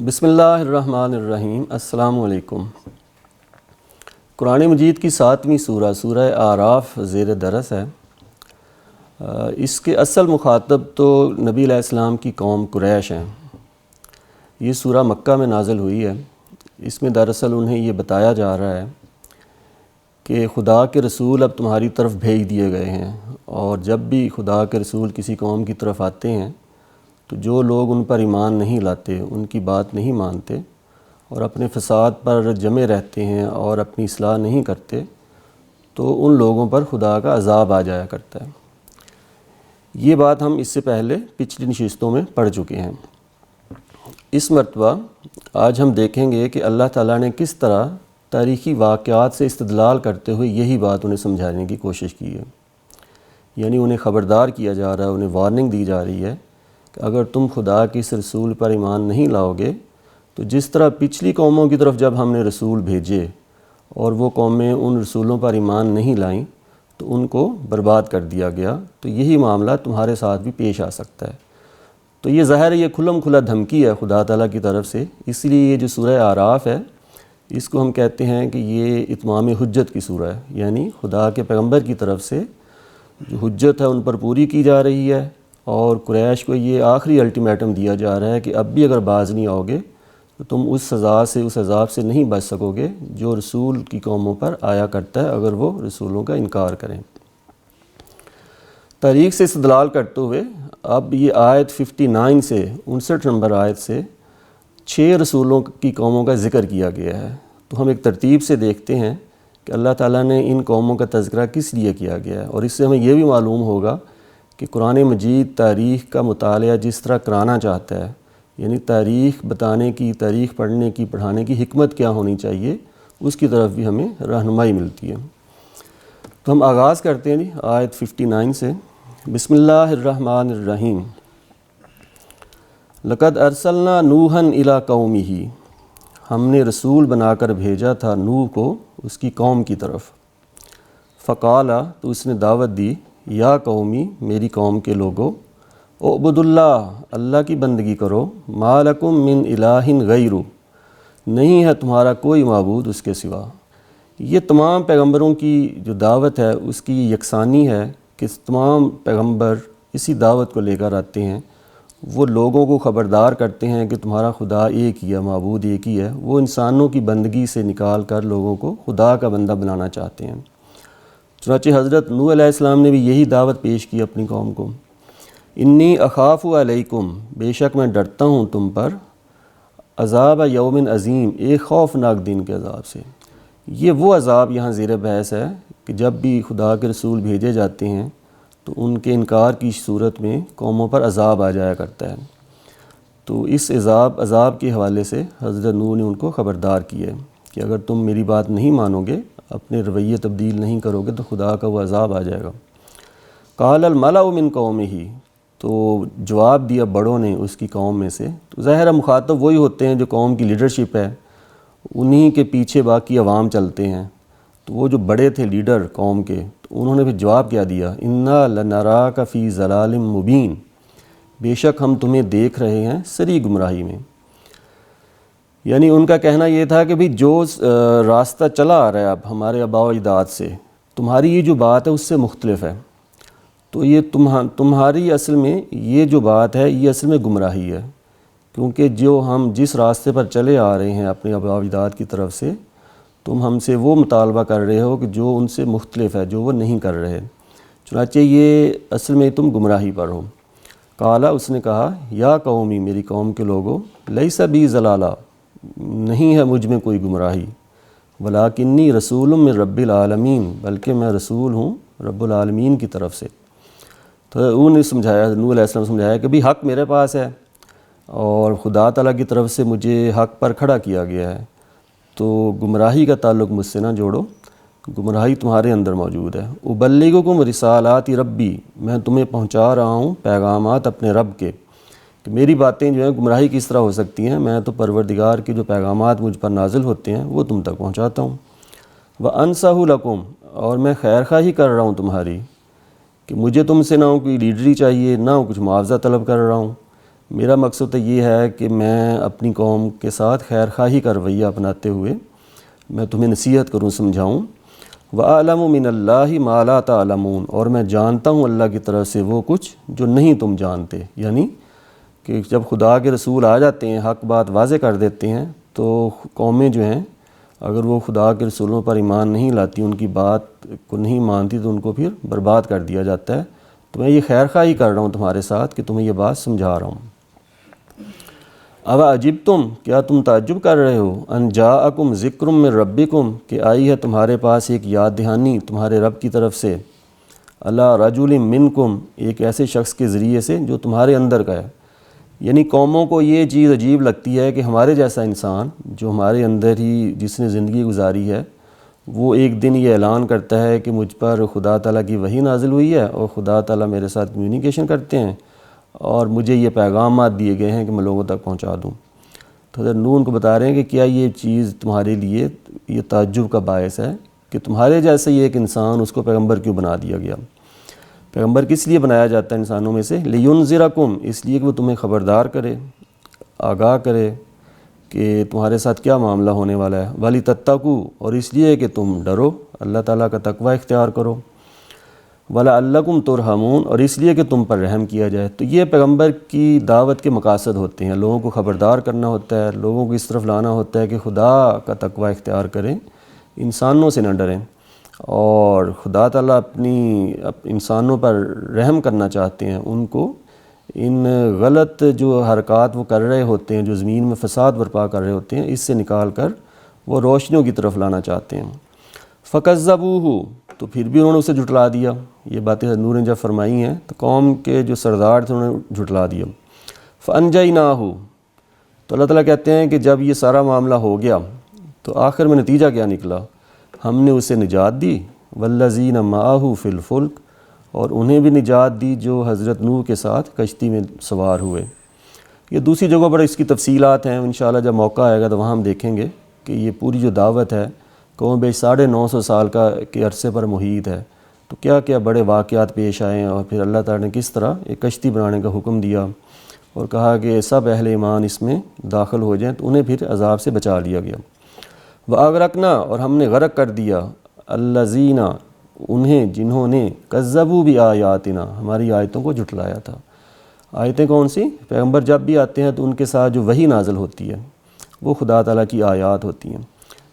بسم اللہ الرحمن الرحیم۔ السلام علیکم۔ قرآن مجید کی 7ویں سورہ اعراف زیر درس ہے۔ اس کے اصل مخاطب تو نبی علیہ السلام کی قوم قریش ہیں۔ یہ سورہ مکہ میں نازل ہوئی ہے۔ اس میں دراصل انہیں یہ بتایا جا رہا ہے کہ خدا کے رسول اب تمہاری طرف بھیج دیے گئے ہیں، اور جب بھی خدا کے رسول کسی قوم کی طرف آتے ہیں تو جو لوگ ان پر ایمان نہیں لاتے، ان کی بات نہیں مانتے اور اپنے فساد پر جمے رہتے ہیں اور اپنی اصلاح نہیں کرتے، تو ان لوگوں پر خدا کا عذاب آ جایا کرتا ہے۔ یہ بات ہم اس سے پہلے پچھلی نشستوں میں پڑھ چکے ہیں۔ اس مرتبہ آج ہم دیکھیں گے کہ اللہ تعالیٰ نے کس طرح تاریخی واقعات سے استدلال کرتے ہوئے یہی بات انہیں سمجھانے کی کوشش کی ہے۔ یعنی انہیں خبردار کیا جا رہا ہے، انہیں وارننگ دی جا رہی ہے کہ اگر تم خدا کے اس رسول پر ایمان نہیں لاؤ گے تو جس طرح پچھلی قوموں کی طرف جب ہم نے رسول بھیجے اور وہ قومیں ان رسولوں پر ایمان نہیں لائیں تو ان کو برباد کر دیا گیا، تو یہی معاملہ تمہارے ساتھ بھی پیش آ سکتا ہے۔ تو یہ ظاہر ہے، یہ کھلم کھلا دھمکی ہے خدا تعالیٰ کی طرف سے۔ اس لیے یہ جو سورہ اعراف ہے اس کو ہم کہتے ہیں کہ یہ اتمام حجت کی سورہ ہے، یعنی خدا کے پیغمبر کی طرف سے جو حجت ہے ان پر پوری کی جا رہی ہے، اور قریش کو یہ آخری الٹیمیٹم دیا جا رہا ہے کہ اب بھی اگر باز نہیں آؤ گے تو تم اس سزا سے، اس عذاب سے نہیں بچ سکو گے جو رسول کی قوموں پر آیا کرتا ہے اگر وہ رسولوں کا انکار کریں۔ تاریخ سے استدلال کرتے ہوئے اب یہ آیت 59 سے 59 نمبر آیت سے 6 رسولوں کی قوموں کا ذکر کیا گیا ہے۔ تو ہم ایک ترتیب سے دیکھتے ہیں کہ اللہ تعالیٰ نے ان قوموں کا تذکرہ کس لیے کیا گیا ہے، اور اس سے ہمیں یہ بھی معلوم ہوگا کہ قرآن مجید تاریخ کا مطالعہ جس طرح کرانا چاہتا ہے، یعنی تاریخ بتانے کی، تاریخ پڑھنے کی، پڑھانے کی حکمت کیا ہونی چاہیے، اس کی طرف بھی ہمیں رہنمائی ملتی ہے۔ تو ہم آغاز کرتے ہیں آیت 59 سے۔ بسم اللہ الرحمن الرحیم۔ لقد ارسلنا نوحا الی قومہ، ہم نے رسول بنا کر بھیجا تھا نوح کو اس کی قوم کی طرف۔ فقال، تو اس نے دعوت دی، یا قومی، میری قوم کے لوگو، اعبدوا اللہ، اللہ کی بندگی کرو، ما لکم من الہ غیرہ، نہیں ہے تمہارا کوئی معبود اس کے سوا۔ یہ تمام پیغمبروں کی جو دعوت ہے اس کی یکسانی ہے کہ تمام پیغمبر اسی دعوت کو لے کر آتے ہیں۔ وہ لوگوں کو خبردار کرتے ہیں کہ تمہارا خدا ایک ہی ہے، معبود ایک ہی ہے۔ وہ انسانوں کی بندگی سے نکال کر لوگوں کو خدا کا بندہ بنانا چاہتے ہیں۔ چنانچہ حضرت نوح علیہ السلام نے بھی یہی دعوت پیش کی اپنی قوم کو۔ انی اخاف علیکم، بے شک میں ڈرتا ہوں تم پر، عذاب یوم عظیم، ایک خوفناک دن کے عذاب سے۔ یہ وہ عذاب یہاں زیر بحث ہے کہ جب بھی خدا کے رسول بھیجے جاتے ہیں تو ان کے انکار کی صورت میں قوموں پر عذاب آ جایا کرتا ہے۔ تو اس عذاب کے حوالے سے حضرت نوح نے ان کو خبردار کیا ہے کہ اگر تم میری بات نہیں مانو گے، اپنے رویے تبدیل نہیں کرو گے تو خدا کا وہ عذاب آ جائے گا۔ قال الملأ من قومہ، تو جواب دیا بڑوں نے اس کی قوم میں سے۔ تو ظاہر مخاطب وہی ہوتے ہیں جو قوم کی لیڈرشپ ہے، انہی کے پیچھے باقی عوام چلتے ہیں۔ تو وہ جو بڑے تھے لیڈر قوم کے، تو انہوں نے پھر جواب کیا دیا، انا لنراک فی ضلال مبین، بے شک ہم تمہیں دیکھ رہے ہیں سری گمراہی میں۔ یعنی ان کا کہنا یہ تھا کہ جو راستہ چلا آ رہا ہے اب ہمارے آباء و اجداد سے، تمہاری یہ جو بات ہے اس سے مختلف ہے۔ تو یہ تمہاری اصل میں یہ جو بات ہے یہ اصل میں گمراہی ہے، کیونکہ جو ہم جس راستے پر چلے آ رہے ہیں اپنے آباء و اجداد کی طرف سے، تم ہم سے وہ مطالبہ کر رہے ہو کہ جو ان سے مختلف ہے، جو وہ نہیں کر رہے۔ چنانچہ یہ اصل میں تم گمراہی پر ہو۔ قالا، اس نے کہا، یا قومی، میری قوم کے لوگوں، لیس بی ضلالہ، نہیں ہے مجھ میں کوئی گمراہی، ولیکنی رسول من رب العالمین، بلکہ میں رسول ہوں رب العالمین کی طرف سے۔ تو انہوں نے سمجھایا، نوح علیہ السلام سمجھایا کہ حق میرے پاس ہے اور خدا تعالیٰ کی طرف سے مجھے حق پر کھڑا کیا گیا ہے، تو گمراہی کا تعلق مجھ سے نہ جوڑو، گمراہی تمہارے اندر موجود ہے۔ ابلغکم رسالات ربی، میں تمہیں پہنچا رہا ہوں پیغامات اپنے رب کے، کہ میری باتیں جو ہیں گمراہی کس طرح ہو سکتی ہیں، میں تو پروردگار کے جو پیغامات مجھ پر نازل ہوتے ہیں وہ تم تک پہنچاتا ہوں۔ وَأَنصَحُ لَكُمْ، اور میں خیر خواہی کر رہا ہوں تمہاری، کہ مجھے تم سے نہ کوئی لیڈری چاہیے، نہ کچھ معاوضہ طلب کر رہا ہوں، میرا مقصد تو یہ ہے کہ میں اپنی قوم کے ساتھ خیر خواہی کا رویہ اپناتے ہوئے میں تمہیں نصیحت کروں، سمجھاؤں۔ وَأَعْلَمُ مِنَ اللَّهِ مَا لَا تَعْلَمُونَ، اور میں جانتا ہوں اللہ کی طرف سے وہ کچھ جو نہیں تم جانتے۔ یعنی کہ جب خدا کے رسول آ جاتے ہیں، حق بات واضح کر دیتے ہیں، تو قومیں جو ہیں اگر وہ خدا کے رسولوں پر ایمان نہیں لاتی، ان کی بات کو نہیں مانتی، تو ان کو پھر برباد کر دیا جاتا ہے۔ تو میں یہ خیر خواہی کر رہا ہوں تمہارے ساتھ کہ تمہیں یہ بات سمجھا رہا ہوں۔ اب عجب تم، کیا تم تعجب کر رہے ہو، ان جاءکم ذکر من ربکم، کہ آئی ہے تمہارے پاس ایک یاد دہانی تمہارے رب کی طرف سے، علی رجل منکم، ایک ایسے شخص کے ذریعے سے جو تمہارے اندر کا ہے۔ یعنی قوموں کو یہ چیز عجیب لگتی ہے کہ ہمارے جیسا انسان جو ہمارے اندر ہی جس نے زندگی گزاری ہے، وہ ایک دن یہ اعلان کرتا ہے کہ مجھ پر خدا تعالیٰ کی وحی نازل ہوئی ہے اور خدا تعالیٰ میرے ساتھ کمیونیکیشن کرتے ہیں اور مجھے یہ پیغامات دیے گئے ہیں کہ میں لوگوں تک پہنچا دوں۔ تو حضرت نوح ان کو بتا رہے ہیں کہ کیا یہ چیز تمہارے لیے یہ تعجب کا باعث ہے کہ تمہارے جیسے ہی ایک انسان، اس کو پیغمبر کیوں بنا دیا گیا؟ پیغمبر کس لیے بنایا جاتا ہے انسانوں میں سے؟ لِيُنذِرَكُمْ، اس لیے کہ وہ تمہیں خبردار کرے، آگاہ کرے کہ تمہارے ساتھ کیا معاملہ ہونے والا ہے۔ وَلِتَتَّقُوا، اور اس لیے کہ تم ڈرو، اللہ تعالیٰ کا تقوی اختیار کرو۔ وَلَعَلَّكُمْ تُرْحَمُونَ، اور اس لیے کہ تم پر رحم کیا جائے۔ تو یہ پیغمبر کی دعوت کے مقاصد ہوتے ہیں، لوگوں کو خبردار کرنا ہوتا ہے، لوگوں کو اس طرف لانا ہوتا ہے کہ خدا کا تقوی اختیار کریں، انسانوں سے نہ ڈریں، اور خدا تعالیٰ اپنی انسانوں پر رحم کرنا چاہتے ہیں، ان کو ان غلط جو حرکات وہ کر رہے ہوتے ہیں، جو زمین میں فساد برپا کر رہے ہوتے ہیں، اس سے نکال کر وہ روشنیوں کی طرف لانا چاہتے ہیں۔ فَكَذَّبُوهُ، تو پھر بھی انہوں نے اسے جھٹلا دیا۔ یہ باتیں نور نے جب فرمائی ہیں تو قوم کے جو سردار تھے انہوں نے جھٹلا دیا۔ فَأَنْجَيْنَاهُ، تو اللہ تعالیٰ کہتے ہیں کہ جب یہ سارا معاملہ ہو گیا تو آخر میں نتیجہ کیا نکلا؟ ہم نے اسے نجات دی، وَالَّذِينَ مَعَهُ فِي الْفُلْكِ، اور انہیں بھی نجات دی جو حضرت نوح کے ساتھ کشتی میں سوار ہوئے۔ یہ دوسری جگہوں پر اس کی تفصیلات ہیں، انشاءاللہ جب موقع آئے گا تو وہاں ہم دیکھیں گے کہ یہ پوری جو دعوت ہے قوم بیش 950 سال کے عرصے پر محیط ہے، تو کیا کیا بڑے واقعات پیش آئے ہیں، اور پھر اللہ تعالیٰ نے کس طرح ایک کشتی بنانے کا حکم دیا اور کہا کہ سب اہل ایمان اس میں داخل ہو جائیں، تو انہیں پھر عذاب سے بچا لیا گیا۔ وَأَغْرَقْنَا، اور ہم نے غرق کر دیا، الَّذِينَ، انہیں جنہوں نے کذبوا بِآیاتنا، ہماری آیتوں کو جھٹلایا تھا۔ آیتیں کون سی؟ پیغمبر جب بھی آتے ہیں تو ان کے ساتھ جو وحی نازل ہوتی ہے وہ خدا تعالیٰ کی آیات ہوتی ہیں۔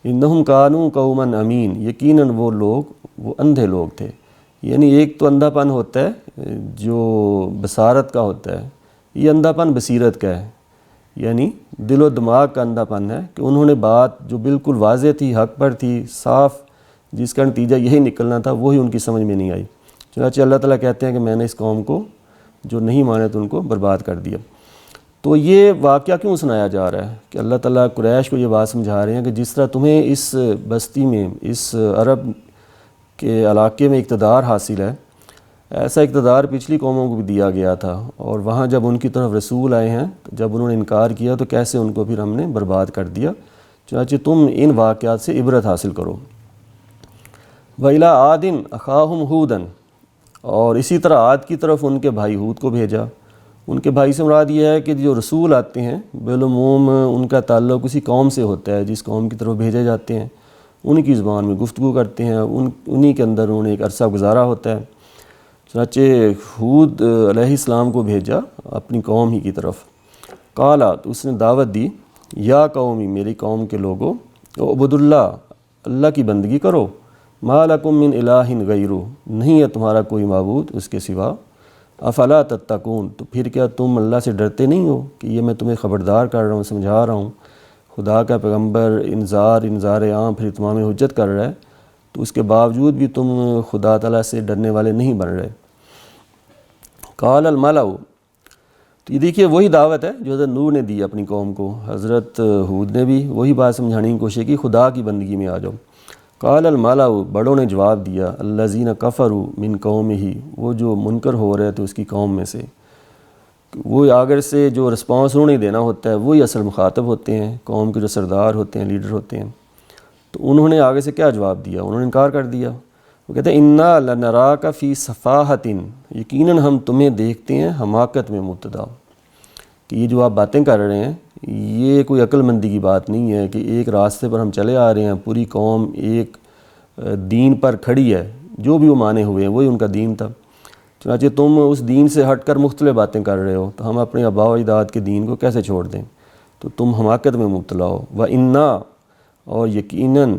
انہم کانوا قوما امین، یقیناً وہ لوگ وہ اندھے لوگ تھے۔ یعنی ایک تو اندھا پن ہوتا ہے جو بصارت کا ہوتا ہے، یہ اندھا پن بصیرت کا ہے، یعنی دل و دماغ کا اندھا پن ہے کہ انہوں نے بات جو بالکل واضح تھی، حق پر تھی، صاف، جس کا نتیجہ یہی نکلنا تھا، وہی ان کی سمجھ میں نہیں آئی۔ چنانچہ اللہ تعالیٰ کہتے ہیں کہ میں نے اس قوم کو جو نہیں مانے تو ان کو برباد کر دیا۔ تو یہ واقعہ کیوں سنایا جا رہا ہے کہ اللہ تعالیٰ قریش کو یہ بات سمجھا رہے ہیں کہ جس طرح تمہیں اس بستی میں، اس عرب کے علاقے میں اقتدار حاصل ہے، ایسا اقتدار پچھلی قوموں کو بھی دیا گیا تھا، اور وہاں جب ان کی طرف رسول آئے ہیں، جب انہوں نے انکار کیا تو کیسے ان کو پھر ہم نے برباد کر دیا۔ چنانچہ تم ان واقعات سے عبرت حاصل کرو۔ وَإِلَىٰ عَادٍ أَخَاهُمْ هُودًا، اور اسی طرح عاد کی طرف ان کے بھائی ہود کو بھیجا۔ ان کے بھائی سے مراد یہ ہے کہ جو رسول آتے ہیں بالعموم ان کا تعلق اسی قوم سے ہوتا ہے جس قوم کی طرف بھیجے جاتے ہیں، انہی کی زبان میں گفتگو کرتے ہیں، انہی کے اندر انہوں نے ایک عرصہ گزارا ہوتا ہے۔ چنانچہ ہود علیہ السلام کو بھیجا اپنی قوم ہی کی طرف۔ قالا، تو اس نے دعوت دی، یا قومی، میری قوم کے لوگو، اعبدوا اللہ، اللہ کی بندگی کرو، ما لکم من الہ غیرہ، نہیں ہے تمہارا کوئی معبود اس کے سوا، افلا تتقون، تو پھر کیا تم اللہ سے ڈرتے نہیں ہو کہ یہ میں تمہیں خبردار کر رہا ہوں، سمجھا رہا ہوں، خدا کا پیغمبر انذار عام پھر اتمام حجت کر رہا ہے، تو اس کے باوجود بھی تم خدا تعالیٰ سے ڈرنے والے نہیں بن رہے۔ قال الملأ، تو یہ دیکھیے وہی دعوت ہے جو حضرت نوح نے دی اپنی قوم کو، حضرت ہود نے بھی وہی بات سمجھانے کی کوشش کی، خدا کی بندگی میں آ جاؤ۔ قال الملأ، بڑوں نے جواب دیا، الذین کفروا من قومہ، وہ جو منکر ہو رہے تھے اس کی قوم میں سے، وہ آگر سے جو رسپانس انہوں نے دینا ہوتا ہے وہی اصل مخاطب ہوتے ہیں، قوم کے جو سردار ہوتے ہیں، لیڈر ہوتے ہیں۔ تو انہوں نے آگے سے کیا جواب دیا؟ انہوں نے انکار کر دیا۔ وہ کہتے ہیں انا لنراک فی صفاحۃ، یقیناً ہم تمہیں دیکھتے ہیں حماقت میں مبتدا، کہ یہ جو آپ باتیں کر رہے ہیں یہ کوئی عقل مندی کی بات نہیں ہے کہ ایک راستے پر ہم چلے آ رہے ہیں، پوری قوم ایک دین پر کھڑی ہے، جو بھی وہ مانے ہوئے ہیں وہی ان کا دین تھا، چنانچہ تم اس دین سے ہٹ کر مختلف باتیں کر رہے ہو، تو ہم اپنے آباء و اجداد کے دین کو کیسے چھوڑ دیں؟ تو تم حماقت میں مبتلا ہو۔ وَإِنَّا، اور یقیناً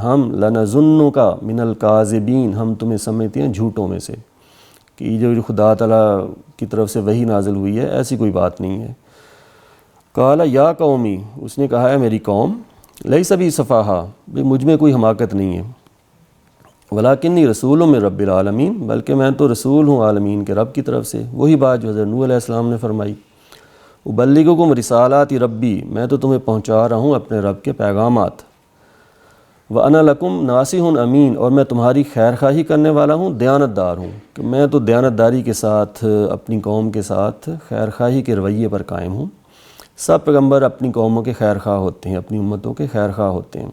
ہم لَنَظُنُّكَ مِنَ الْكَاذِبِينَ، ہم تمہیں سمجھتے ہیں جھوٹوں میں سے، کہ یہ جو خدا تعالیٰ کی طرف سے وحی نازل ہوئی ہے ایسی کوئی بات نہیں ہے۔ قال یا قومی، اس نے کہا ہے میری قوم، لیس بی سفاہا، مجھ میں کوئی حماقت نہیں ہے، ولیکنی رسول من رب العالمین، بلکہ میں تو رسول ہوں عالمین کے رب کی طرف سے، وہی بات جو حضرت نوح علیہ السلام نے فرمائی، ابلغکم رسالات ربی، میں تو تمہیں پہنچا رہا ہوں اپنے رب کے پیغامات، وانا لکم ناصح امین، اور میں تمہاری خیر خواہی کرنے والا ہوں، دیانت دار ہوں، کہ میں تو دیانت داری کے ساتھ اپنی قوم کے ساتھ خیر خواہی کے رویے پر قائم ہوں۔ سب پیغمبر اپنی قوموں کے خیر خواہ ہوتے ہیں، اپنی امتوں کے خیر خواہ ہوتے ہیں،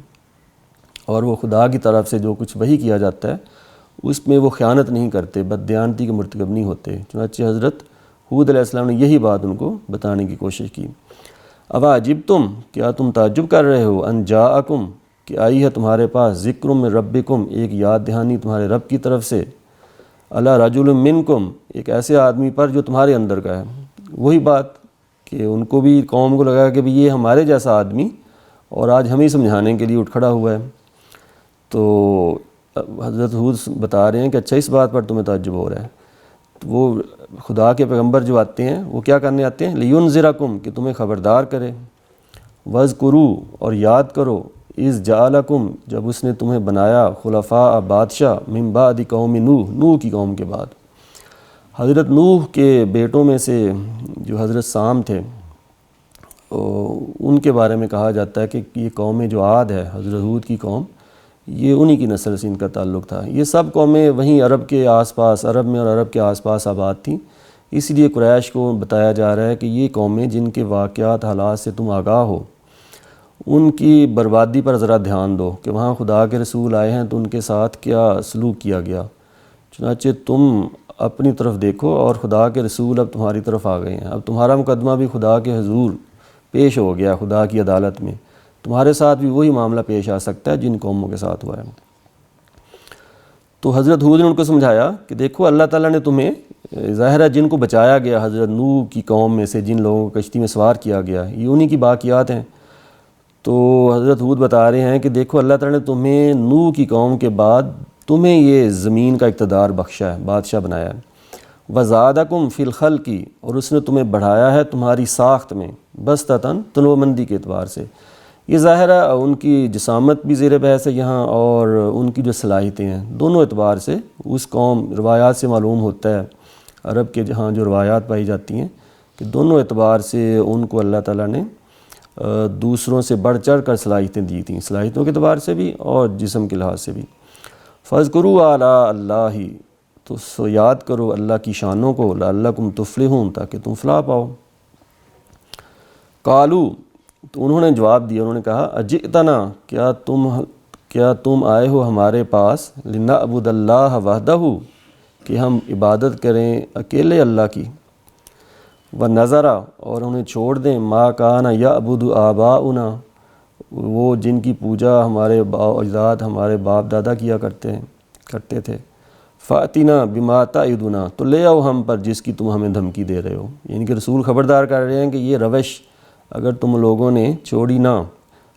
اور وہ خدا کی طرف سے جو کچھ وحی کیا جاتا ہے اس میں وہ خیانت نہیں کرتے، بددیانتی کے مرتکب نہیں ہوتے۔ چنانچہ حضرت ہود علیہ السلام نے یہی بات ان کو بتانے کی کوشش کی۔ اواجبتم، کیا تم تعجب کر رہے ہو، ان جاءکم، کہ آئی ہے تمہارے پاس، ذکر من ربکم، ایک یاد دہانی تمہارے رب کی طرف سے، علی رجل منکم، ایک ایسے آدمی پر جو تمہارے اندر کا ہے۔ وہی بات کہ ان کو بھی قوم کو لگا کہ یہ ہمارے جیسا آدمی اور آج ہمیں سمجھانے کے لیے اٹھ کھڑا ہوا ہے۔ تو حضرت ہود بتا رہے ہیں کہ اچھا اس بات پر تمہیں تعجب ہو رہا ہے، تو وہ خدا کے پیغمبر جو آتے ہیں وہ کیا کرنے آتے ہیں، لینذرکم، کہ تمہیں خبردار کرے، وذکروا، اور یاد کرو، اذ جعلکم، جب اس نے تمہیں بنایا، خلفاء، بادشاہ، من بعد قوم نوح، نوح کی قوم کے بعد۔ حضرت نوح کے بیٹوں میں سے جو حضرت سام تھے ان کے بارے میں کہا جاتا ہے کہ یہ قوم جو عاد ہے، حضرت ہود کی قوم، یہ انہی کی نسل سے ان کا تعلق تھا۔ یہ سب قومیں وہیں عرب کے آس پاس، عرب میں اور عرب کے آس پاس آباد تھیں، اس لیے قریش کو بتایا جا رہا ہے کہ یہ قومیں جن کے واقعات، حالات سے تم آگاہ ہو، ان کی بربادی پر ذرا دھیان دو کہ وہاں خدا کے رسول آئے ہیں تو ان کے ساتھ کیا سلوک کیا گیا، چنانچہ تم اپنی طرف دیکھو، اور خدا کے رسول اب تمہاری طرف آ گئے ہیں، اب تمہارا مقدمہ بھی خدا کے حضور پیش ہو گیا، خدا کی عدالت میں، تمہارے ساتھ بھی وہی معاملہ پیش آ سکتا ہے جن قوموں کے ساتھ ہوا ہے۔ تو حضرت ہود نے ان کو سمجھایا کہ دیکھو اللہ تعالیٰ نے تمہیں، ظاہر ہے جن کو بچایا گیا حضرت نوح کی قوم میں سے، جن لوگوں کو کشتی میں سوار کیا گیا، یہ انہی کی باقیات ہیں۔ تو حضرت ہود بتا رہے ہیں کہ دیکھو اللہ تعالیٰ نے تمہیں نوح کی قوم کے بعد تمہیں یہ زمین کا اقتدار بخشا ہے، بادشاہ بنایا ہے، وزادکم فی الخلق، اور اس نے تمہیں بڑھایا ہے تمہاری ساخت میں، بسطتاً تنومندی کے اعتبار سے۔ یہ ظاہر ہے ان کی جسامت بھی زیر بحث ہے یہاں، اور ان کی جو صلاحیتیں ہیں دونوں اعتبار سے اس قوم، روایات سے معلوم ہوتا ہے عرب کے جہاں جو روایات پائی جاتی ہیں کہ دونوں اعتبار سے ان کو اللہ تعالیٰ نے دوسروں سے بڑھ چڑھ کر صلاحیتیں دی تھیں، صلاحیتوں کے اعتبار سے بھی اور جسم کے لحاظ سے بھی۔ فاذکروا آلاء اللہ، تو سو یاد کرو اللہ کی شانوں کو، لعلکم تفلحون، تاکہ تم فلاح پاؤ۔ قالو، تو انہوں نے جواب دیا، انہوں نے کہا، اجئتنا، کیا تم آئے ہو ہمارے پاس، لنعبد اللہ وحدہ، کہ ہم عبادت کریں اکیلے اللہ کی، ونذرا، اور انہیں چھوڑ دیں، ما کان یعبد آباؤنا، وہ جن کی پوجا ہمارے اجداد، ہمارے باپ دادا کیا کرتے تھے، فاتنا بما تعدنا، تو لے آؤ ہم پر جس کی تم ہمیں دھمکی دے رہے ہو، یعنی کہ رسول خبردار کر رہے ہیں کہ یہ روش اگر تم لوگوں نے چھوڑی نہ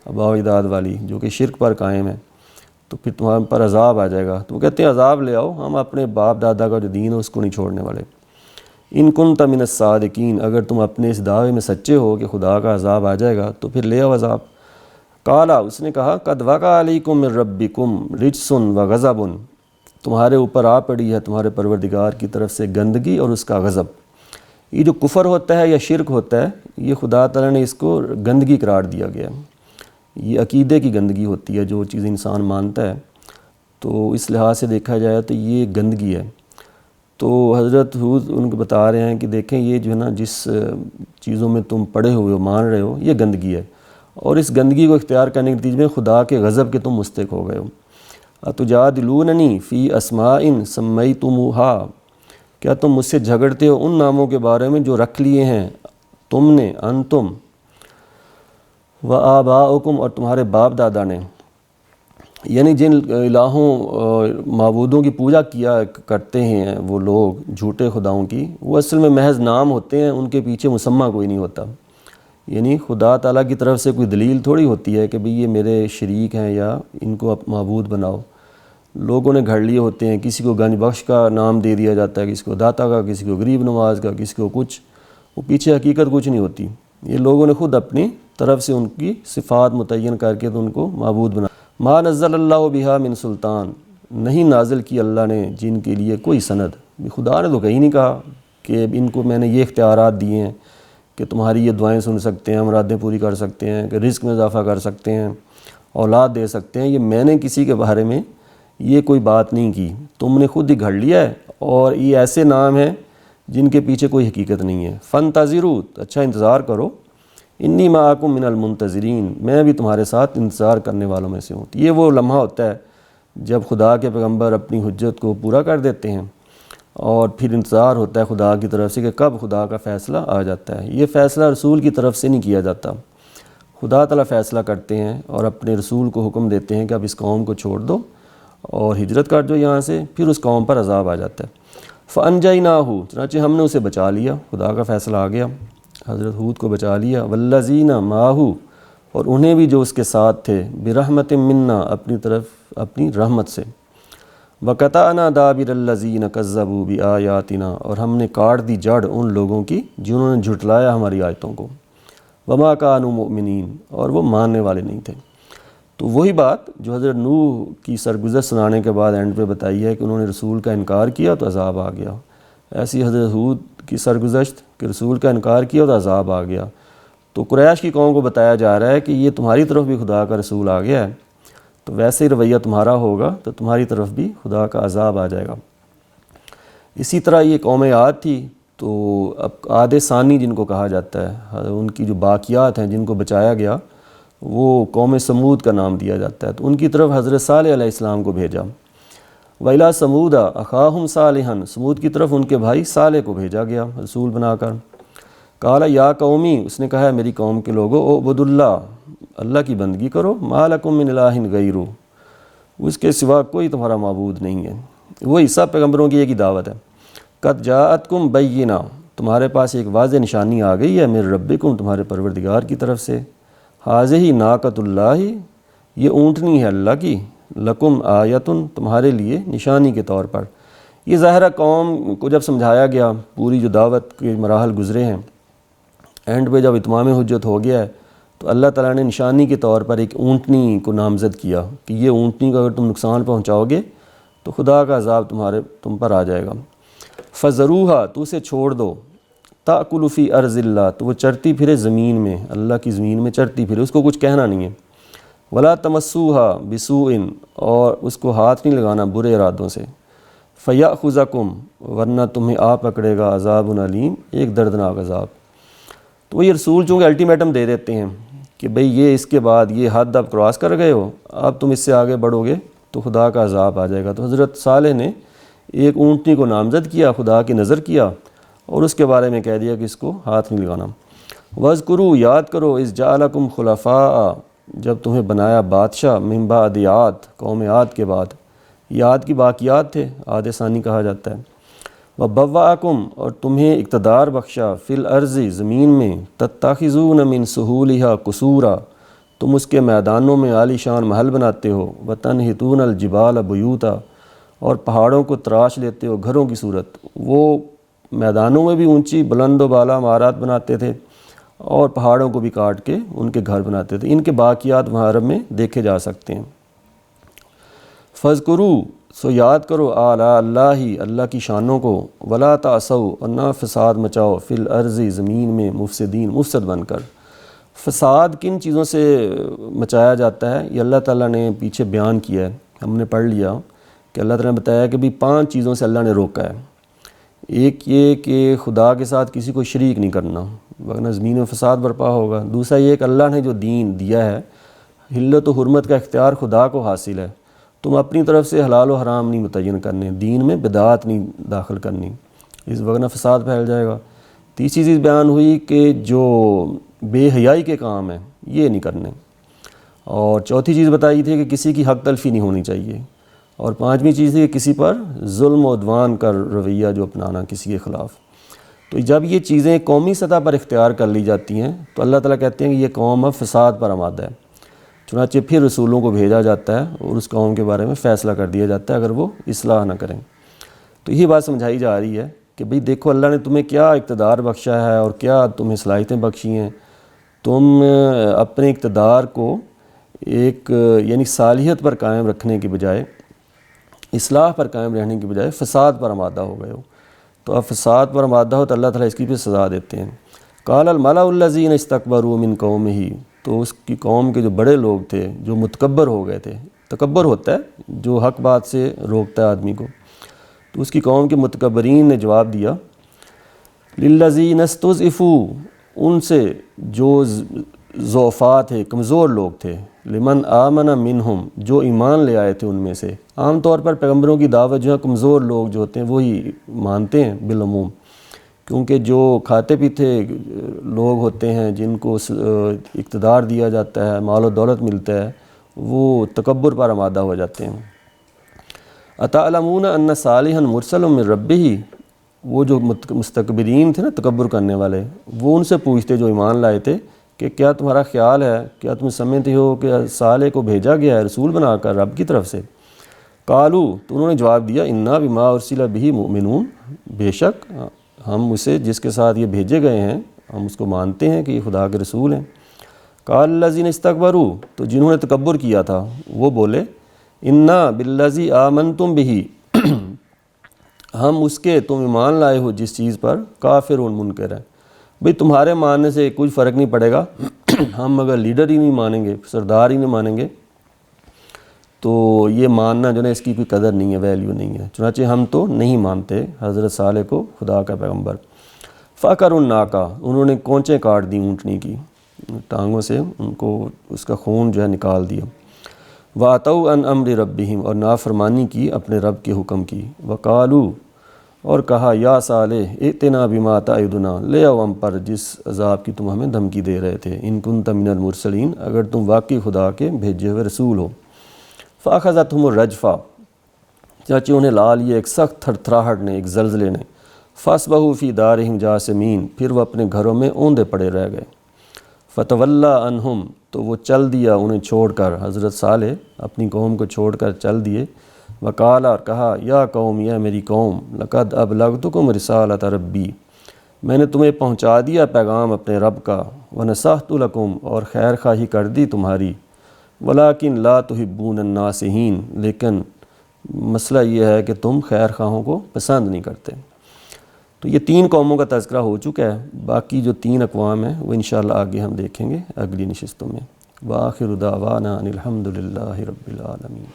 آباء و اجداد والی جو کہ شرک پر قائم ہے تو پھر تمہارے پر عذاب آ جائے گا۔ تو وہ کہتے ہیں عذاب لے آؤ، ہم اپنے باپ دادا کا جو دین ہے اس کو نہیں چھوڑنے والے۔ ان کنت من الصادقین، اگر تم اپنے اس دعوے میں سچے ہو کہ خدا کا عذاب آ جائے گا تو پھر لے آؤ عذاب۔ قالا، اس نے کہا، قد وقع علیکم من ربکم رجس وغضب، تمہارے اوپر آ پڑی ہے تمہارے پروردگار کی طرف سے گندگی اور اس کا غضب۔ یہ جو کفر ہوتا ہے یا شرک ہوتا ہے، یہ خدا تعالیٰ نے اس کو گندگی قرار دیا گیا ہے، یہ عقیدے کی گندگی ہوتی ہے، جو چیز انسان مانتا ہے تو اس لحاظ سے دیکھا جائے تو یہ گندگی ہے۔ تو حضرت ہود ان کو بتا رہے ہیں کہ دیکھیں یہ جو ہے نا، جس چیزوں میں تم پڑے ہوئے ہو، مان رہے ہو، یہ گندگی ہے، اور اس گندگی کو اختیار کرنے کے نتیجے میں خدا کے غضب کے تم مستحق ہو گئے ہو۔ اتجادلوننی فی اسماء سمیتموہا، کیا تم مجھ سے جھگڑتے ہو ان ناموں کے بارے میں جو رکھ لیے ہیں تم نے، انتم و آباؤکم اور تمہارے باپ دادا نے، یعنی جن الہوں معبودوں کی پوجا کیا کرتے ہیں وہ لوگ جھوٹے خداؤں کی، وہ اصل میں محض نام ہوتے ہیں، ان کے پیچھے مسمہ کوئی نہیں ہوتا۔ یعنی خدا تعالیٰ کی طرف سے کوئی دلیل تھوڑی ہوتی ہے کہ بھئی یہ میرے شریک ہیں یا ان کو معبود بناؤ۔ لوگوں نے گھڑ لیے ہوتے ہیں، کسی کو گنج بخش کا نام دے دیا جاتا ہے، کسی کو داتا کا، کسی کو غریب نواز کا، کسی کو کچھ، وہ پیچھے حقیقت کچھ نہیں ہوتی۔ یہ لوگوں نے خود اپنی طرف سے ان کی صفات متعین کر کے تو ان کو معبود بنا۔ ما نزل اللہ بہا من سلطان، نہیں نازل کی اللہ نے جن کے لیے کوئی سند۔ خدا نے تو کہیں نہیں کہا کہ ان کو میں نے یہ اختیارات دیے ہیں کہ تمہاری یہ دعائیں سن سکتے ہیں، مرادیں پوری کر سکتے ہیں، کہ رزق میں اضافہ کر سکتے ہیں، اولاد دے سکتے ہیں۔ یہ میں نے کسی کے بارے میں یہ کوئی بات نہیں کی، تم نے خود ہی گھڑ لیا ہے، اور یہ ایسے نام ہیں جن کے پیچھے کوئی حقیقت نہیں ہے۔ فانتظروا، اچھا انتظار کرو، انی معکم من المنتظرین، میں بھی تمہارے ساتھ انتظار کرنے والوں میں سے ہوں۔ یہ وہ لمحہ ہوتا ہے جب خدا کے پیغمبر اپنی حجت کو پورا کر دیتے ہیں، اور پھر انتظار ہوتا ہے خدا کی طرف سے کہ کب خدا کا فیصلہ آ جاتا ہے۔ یہ فیصلہ رسول کی طرف سے نہیں کیا جاتا، خدا تعالیٰ فیصلہ کرتے ہیں اور اپنے رسول کو حکم دیتے ہیں کہ اب اس قوم کو چھوڑ دو اور ہجرت کر دو یہاں سے، پھر اس قوم پر عذاب آ جاتا ہے۔ فَأَنْجَيْنَاهُ، چنانچہ ہم نے اسے بچا لیا، خدا کا فیصلہ آ گیا، حضرت ہود کو بچا لیا۔ وَالَّذِينَ مَعَهُ، اور انہیں بھی جو اس کے ساتھ تھے، بِرَحْمَةٍ مِنَّا، اپنی طرف اپنی رحمت سے۔ وَقَطَعْنَا دَابِرَ الَّذِينَ كَذَّبُوا بِآيَاتِنَا، اور ہم نے کاٹ دی جڑ ان لوگوں کی جنہوں نے جھٹلایا ہماری آیتوں کو۔ وَمَا كَانُوا مُؤْمِنِينَ، اور وہ ماننے والے نہیں تھے۔ تو وہی بات جو حضرت نوح کی سرگزشت سنانے کے بعد اینڈ پہ بتائی ہے کہ انہوں نے رسول کا انکار کیا تو عذاب آ گیا، ایسی حضرت ہود کی سرگزشت کہ رسول کا انکار کیا تو عذاب آ گیا۔ تو قریش کی قوم کو بتایا جا رہا ہے کہ یہ تمہاری طرف بھی خدا کا رسول آ گیا ہے، تو ویسے ہی رویہ تمہارا ہوگا تو تمہاری طرف بھی خدا کا عذاب آ جائے گا۔ اسی طرح یہ قوم عاد تھی، تو اب عاد ثانی جن کو کہا جاتا ہے، ان کی جو باقیات ہیں جن کو بچایا گیا، وہ قوم سمود کا نام دیا جاتا ہے۔ تو ان کی طرف حضرت صالح علیہ السلام کو بھیجا۔ وَإِلَىٰ سَمُودَ أَخَاهُمْ صَالِحًا، سمود کی طرف ان کے بھائی صالح کو بھیجا گیا رسول بنا کر۔ قَالَ يَا قَوْمِي، اس نے کہا ہے میری قوم کے لوگو، اعبدوا اللہ، اللہ کی بندگی کرو، مَا لَكُم مِّنْ إِلَٰهٍ غَيْرُهُ، اس کے سوا کوئی تمہارا معبود نہیں ہے۔ وہی سب پیغمبروں کی ایک ہی دعوت ہے۔ قَدْ جَاءَتْكُمْ بَيِّنَةٌ، تمہارے پاس ایک واضح نشانی آ گئی ہے، مِن ربکم، تمہارے پروردگار کی طرف سے۔ حاضہ ناقۃ اللہ، یہ اونٹنی ہے اللہ کی، لکم آیتن، تمہارے لیے نشانی کے طور پر۔ یہ ظاہرہ قوم کو جب سمجھایا گیا، پوری جو دعوت کے مراحل گزرے ہیں، اینڈ پہ جب اتمام حجت ہو گیا ہے تو اللہ تعالیٰ نے نشانی کے طور پر ایک اونٹنی کو نامزد کیا کہ یہ اونٹنی کو اگر تم نقصان پہنچاؤ گے تو خدا کا عذاب تم پر آ جائے گا۔ فَذَرُوهَا، تو اسے چھوڑ دو، تَأْكُلُ فِي أَرْضِ اللَّهِ، تو وہ چرتی پھرے زمین میں، اللہ کی زمین میں چرتی پھرے، اس کو کچھ کہنا نہیں ہے۔ وَلَا تَمَسُّوهَا بِسُوءٍ، اور اس کو ہاتھ نہیں لگانا برے ارادوں سے۔ فَيَأْخُذَكُمْ، ورنہ تمہیں آ پکڑے گا عذاب علیم، ایک دردناک عذاب۔ تو یہ رسول چونکہ الٹیمیٹم دے دیتے ہیں کہ بھئی یہ اس کے بعد یہ حد اب کراس کر گئے ہو، اب تم اس سے آگے بڑھو گے تو خدا کا عذاب آ جائے گا۔ تو حضرت صالح نے ایک اونٹنی کو نامزد کیا، خدا کی نظر کیا، اور اس کے بارے میں کہہ دیا کہ اس کو ہاتھ نہیں لگانا۔ وَاذْكُرُوا، یاد کرو، اِذْ جَعَلَكُمْ خُلَفَاءَ، جب تمہیں بنایا بادشاہ، مِن بَعْدِ عاد، قوم عاد کے بعد، یہ عاد کی باقیات تھے، عاد ثانی کہا جاتا ہے۔ وَبَوَّأَكُمْ، اور تمہیں اقتدار بخشا، فِي الْأَرْضِ، زمین میں، تَتَّخِذُونَ مِن سُهُولِهَا قُصُورًا، تم اس کے میدانوں میں عالی شان محل بناتے ہو، وَتَنْحِتُونَ الْجِبَالَ بُيُوتًا، اور پہاڑوں کو تراش لیتے ہو گھروں کی صورت۔ وہ میدانوں میں بھی اونچی بلند و بالا عمارات بناتے تھے، اور پہاڑوں کو بھی کاٹ کے ان کے گھر بناتے تھے۔ ان کے باقیات وہاں عرب میں دیکھے جا سکتے ہیں۔ فَاذْكُرُوا، سو یاد کرو، آلاء اللہ، اللہ کی شانوں کو، وَلَا تَعْصَوْا، اور نہ فساد مچاؤ، فِي الْأَرْضِ، زمین میں، مفسدین، مفسد بن کر۔ فساد کن چیزوں سے مچایا جاتا ہے یہ اللہ تعالیٰ نے پیچھے بیان کیا ہے، ہم نے پڑھ لیا کہ اللہ تعالیٰ نے بتایا کہ بھی 5 چیزوں سے اللہ نے روکا ہے۔ ایک یہ کہ خدا کے ساتھ کسی کو شریک نہیں کرنا، ورنہ زمین میں فساد برپا ہوگا۔ دوسرا یہ کہ اللہ نے جو دین دیا ہے، حلت و حرمت کا اختیار خدا کو حاصل ہے، تم اپنی طرف سے حلال و حرام نہیں متعین کرنے، دین میں بدعات نہیں داخل کرنی، اس ورنہ فساد پھیل جائے گا۔ تیسری چیز بیان ہوئی کہ جو بے حیائی کے کام ہیں یہ نہیں کرنے، اور چوتھی چیز بتائی تھی کہ کسی کی حق تلفی نہیں ہونی چاہیے، اور پانچویں چیز تھی کہ کسی پر ظلم و عدوان کا رویہ جو اپنانا کسی کے خلاف۔ تو جب یہ چیزیں قومی سطح پر اختیار کر لی جاتی ہیں تو اللہ تعالیٰ کہتے ہیں کہ یہ قوم اب فساد پر آمادہ ہے، چنانچہ پھر رسولوں کو بھیجا جاتا ہے اور اس قوم کے بارے میں فیصلہ کر دیا جاتا ہے اگر وہ اصلاح نہ کریں۔ تو یہی بات سمجھائی جا رہی ہے کہ بھئی دیکھو اللہ نے تمہیں کیا اقتدار بخشا ہے اور کیا تمہیں صلاحیتیں بخشی ہیں، تم اپنے اقتدار کو ایک یعنی صالحیت پر قائم رکھنے کے بجائے، اصلاح پر قائم رہنے کے بجائے فساد پر آمادہ ہو گئے ہو۔ تو اب فساد پر آمادہ ہو تو اللہ تعالیٰ اس کی بھی سزا دیتے ہیں۔ قال الملأ الذین استکبروا من قومہ، تو اس کی قوم کے جو بڑے لوگ تھے جو متکبر ہو گئے تھے، تکبر ہوتا ہے جو حق بات سے روکتا ہے آدمی کو، تو اس کی قوم کے متکبرین نے جواب دیا للذین استضعفوا، ان سے جو ضعفاء تھے، کمزور لوگ تھے، لمن آمن منہم، جو ایمان لے آئے تھے ان میں سے۔ عام طور پر پیغمبروں کی دعوت جو ہے کمزور لوگ جو ہوتے ہیں وہی مانتے ہیں بالعموم، کیونکہ جو کھاتے پیتے لوگ ہوتے ہیں جن کو اقتدار دیا جاتا ہے، مال و دولت ملتا ہے، وہ تکبر پر آمادہ ہو جاتے ہیں۔ اتعلمون ان صالحا مرسل من ربہ، وہ جو مستکبرین تھے نا، تکبر کرنے والے، وہ ان سے پوچھتے جو ایمان لائے تھے کہ کیا تمہارا خیال ہے، کیا تم سمجھتے ہو کہ صالح کو بھیجا گیا ہے رسول بنا کر رب کی طرف سے؟ قالو، تو انہوں نے جواب دیا انا بما ارسل بہ مؤمنون، بے شک ہم اسے جس کے ساتھ یہ بھیجے گئے ہیں ہم اس کو مانتے ہیں کہ یہ خدا کے رسول ہیں۔ قال الذین استکبروا، تو جنہوں نے تکبر کیا تھا وہ بولے انا بالذی آمنتم بہ، ہم اس کے تم ایمان لائے ہو جس چیز پر کافرون منکر ہیں، بھئی تمہارے ماننے سے کوئی فرق نہیں پڑے گا، ہم اگر لیڈر ہی نہیں مانیں گے، سردار ہی نہیں مانیں گے تو یہ ماننا جو ہے اس کی کوئی قدر نہیں ہے، ویلیو نہیں ہے، چنانچہ ہم تو نہیں مانتے حضرت صالح کو خدا کا پیغمبر۔ فَأَكَرُوا النَّاقَةَ، انہوں نے کونچیں کاٹ دی اونٹنی کی، ٹانگوں سے ان کو اس کا خون جو ہے نکال دیا۔ وَعَتَوْا عَنْ أَمْرِ رَبِّهِمْ، اور نافرمانی کی اپنے رب کے حکم کی۔ وَقَالُوا، اور کہا یا صالح ائتنا بما تعدنا، لے آؤ ہم پر جس عذاب کی تم ہمیں دھمکی دے رہے تھے، ان کنت من المرسلین، اگر تم واقعی خدا کے بھیجے ہوئے رسول ہو۔ فاخذتهم الرجفہ، چاچہ انہیں لا لیے ایک سخت تھر تھراہٹ نے، ایک زلزلے نے۔ فاصبحوا فی دارہم جاثمین، پھر وہ اپنے گھروں میں اوندے پڑے رہ گئے۔ فتولی عنہم، تو وہ چل دیا انہیں چھوڑ کر، حضرت صالح اپنی قوم کو چھوڑ کر چل دیے۔ وقال، اور کہا یا قوم، یا میری قوم، لقد ابلغتکم رسالۃ ربی، میں نے تمہیں پہنچا دیا پیغام اپنے رب کا، ونصحت لکم، اور خیر خواہی کر دی تمہاری، ولیکن لا تحبون الناصحین، لیکن مسئلہ یہ ہے کہ تم خیر خواہوں کو پسند نہیں کرتے۔ تو یہ تین قوموں کا تذکرہ ہو چکا ہے، باقی جو تین اقوام ہیں وہ انشاءاللہ آگے ہم دیکھیں گے اگلی نشستوں میں۔ وآخر دعوانا ان الحمد للہ رب العالمین۔